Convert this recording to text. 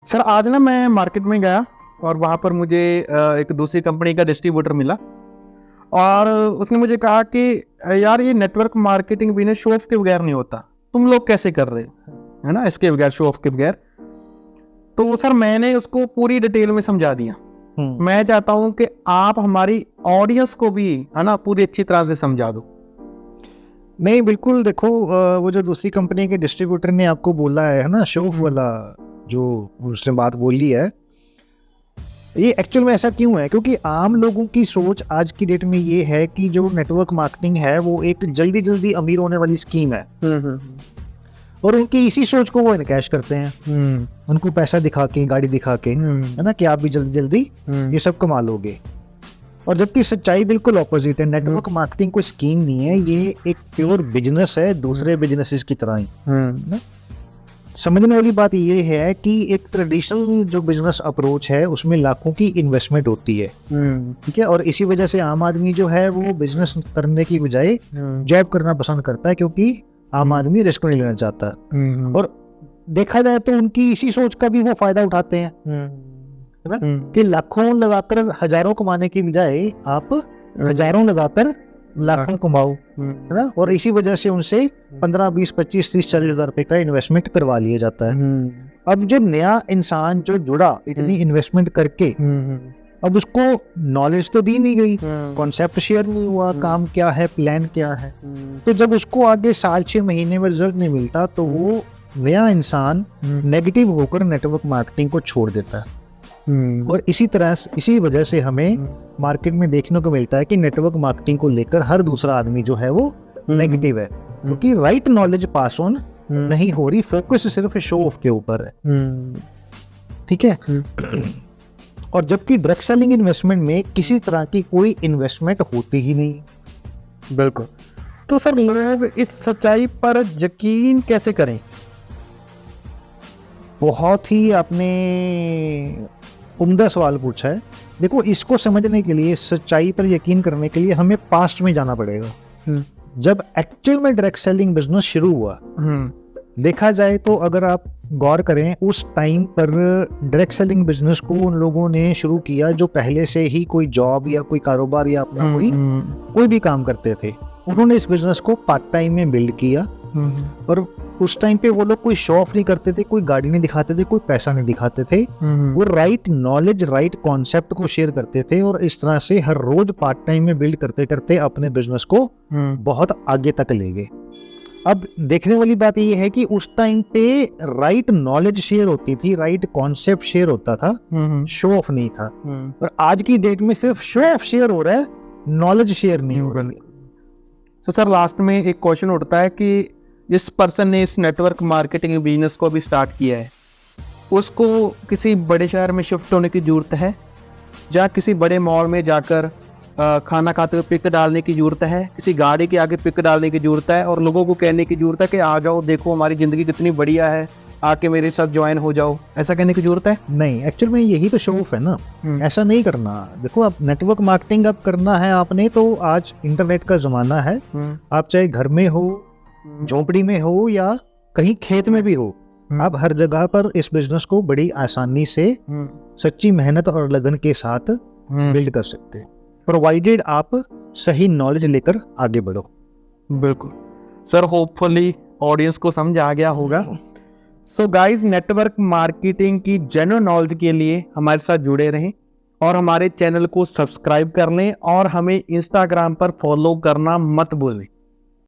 Sir आज ना मैं मार्केट में गया और वहाँ पर मुझे एक दूसरी कंपनी का डिस्ट्रीब्यूटर मिला और उसने मुझे कहा कि यार ये network marketing business show off के बगैर नहीं होता, तुम लोग कैसे कर रहे हो, है ना, इसके बगैर, शो ऑफ के बगैर। तो सर मैंने उसको पूरी डिटेल में समझा दिया। मैं चाहता हूँ कि आप हमारी ऑडियंस को भी, है ना, पूरी अच्छी तरह से समझा दो। नहीं बिल्कुल, देखो वो जो दूसरी कंपनी के डिस्ट्रीब्यूटर ने आपको बोला है ना, शो ऑफ वाला जो उसने बात बोली है, ये एक्चुअल में ऐसा क्यों है? क्योंकि आम लोगों की सोच आज की डेट में ये है कि जो नेटवर्क मार्केटिंग है वो एक जल्दी जल्दी अमीर होने वाली स्कीम है और उनकी इसी सोच को वो इनकैश करते हैं। उनको पैसा दिखा के, गाड़ी दिखा के, है ना, कि आप भी जल्दी जल्दी ये सब कमा लोगे। और जबकि सच्चाई बिल्कुल ऑपोजिट है। नेटवर्क मार्केटिंग कोई स्कीम नहीं है, ये एक प्योर बिजनेस है, दूसरे बिजनेसेस की तरह ही। ना समझने वाली बात ये है कि एक ट्रेडिशनल जो बिजनेस अप्रोच है उसमें लाखों की इन्वेस्टमेंट होती है, ठीक है, और इसी वजह से आम आदमी जो है वो बिजनेस करने की बजाय जॉब करना पसंद करता है, क्योंकि आम आदमी रिस्क नहीं लेना चाहता। और देखा जाए तो उनकी इसी सोच का भी वो फायदा उठाते हैं, है ना, कि लाखों लगाकर हजारों कमाने की बजाय आप हजारों लगाकर लाखों कमाओ, है ना, और इसी वजह से उनसे 15, 20, 25, 30, 40 हजार रुपए का इन्वेस्टमेंट करवा लिया जाता है। अब जो नया इंसान जो जुड़ा इतनी इन्वेस्टमेंट करके, अब उसको नॉलेज तो दी नहीं गई, कॉन्सेप्ट शेयर नहीं हुआ, काम क्या है, प्लान क्या है, तो जब उसको आगे साल 6 महीने में रिजल्ट नहीं मिलता तो वो नया इंसान नेगेटिव होकर नेटवर्क मार्केटिंग को छोड़ देता है। और इसी वजह से हमें मार्केट में देखने को मिलता है कि नेटवर्क मार्केटिंग को लेकर हर दूसरा आदमी जो है वो नेगेटिव है, क्योंकि राइट नॉलेज पास ऑन नहीं हो रही, फोकस सिर्फ शो ऑफ के ऊपर है, ठीक है। और जबकि डायरेक्ट सेलिंग इन्वेस्टमेंट में किसी तरह की कोई इन्वेस्टमेंट होती ही नहीं। बिल्कुल। तो सर लोग इस सच्चाई पर यकीन कैसे करें? बहुत ही आपने उम्दा सवाल पूछा है। देखो, इसको समझने के लिए, सच्चाई पर यकीन करने के लिए हमें पास्ट में जाना पड़ेगा, जब एक्चुअल में डायरेक्ट सेलिंग बिजनेस शुरू हुआ। देखा जाए तो अगर आप गौर करें, उस टाइम पर डायरेक्ट सेलिंग बिजनेस को उन लोगों ने शुरू किया जो पहले से ही कोई जॉब या कोई कारोबार या अपना कोई भी काम करते थे। उन्होंने इस बिजनेस को पार्ट टाइम में बिल्ड किया और उस टाइम पे वो लोग कोई शो ऑफ नहीं करते थे, कोई गाड़ी नहीं दिखाते थे, कोई पैसा नहीं दिखाते थे। वो राइट नॉलेज, राइट कॉन्सेप्ट को शेयर करते थे और इस तरह से हर रोज पार्ट टाइम में बिल्ड करते करते अपने बिजनेस को बहुत आगे तक ले गए। अब देखने वाली बात ये है कि उस टाइम पे राइट नॉलेज शेयर होती थी, राइट कॉन्सेप्ट शेयर होता था, शो ऑफ नहीं था। और आज की डेट में सिर्फ शो ऑफ शेयर हो रहा है, नॉलेज शेयर नहीं हो रहा। तो सर लास्ट में एक क्वेश्चन उठता है कि जिस पर्सन ने इस नेटवर्क मार्केटिंग बिजनेस को भी स्टार्ट किया है, उसको किसी बड़े शहर में शिफ्ट होने की ज़रूरत है, या किसी बड़े मॉल में जाकर खाना खाते हुए पिक डालने की ज़रूरत है, किसी गाड़ी के आगे पिक डालने की ज़रूरत है और लोगों को कहने की ज़रूरत है कि आ जाओ, देखो हमारी ज़िंदगी कितनी बढ़िया है, आके मेरे साथ ज्वाइन हो जाओ, ऐसा कहने की ज़रूरत है? नहीं, एक्चुअल में यही तो शो ऑफ है ना। ऐसा नहीं करना। देखो, अब नेटवर्क मार्केटिंग अब करना है आपने तो आज इंटरनेट का ज़माना है। आप चाहे घर में हो, झोपड़ी में हो या कहीं खेत में भी हो, आप हर जगह पर इस बिजनेस को बड़ी आसानी से सच्ची मेहनत और लगन के साथ बिल्ड कर सकते हैं, प्रोवाइडेड आप सही नॉलेज लेकर आगे बढ़ो। बिल्कुल सर, होपफुली ऑडियंस को समझ आ गया होगा। सो गाइस, नेटवर्क मार्केटिंग की जेन्युइन नॉलेज के लिए हमारे साथ जुड़े रहें और हमारे चैनल को सब्सक्राइब कर लें और हमें इंस्टाग्राम पर फॉलो करना मत भूलें।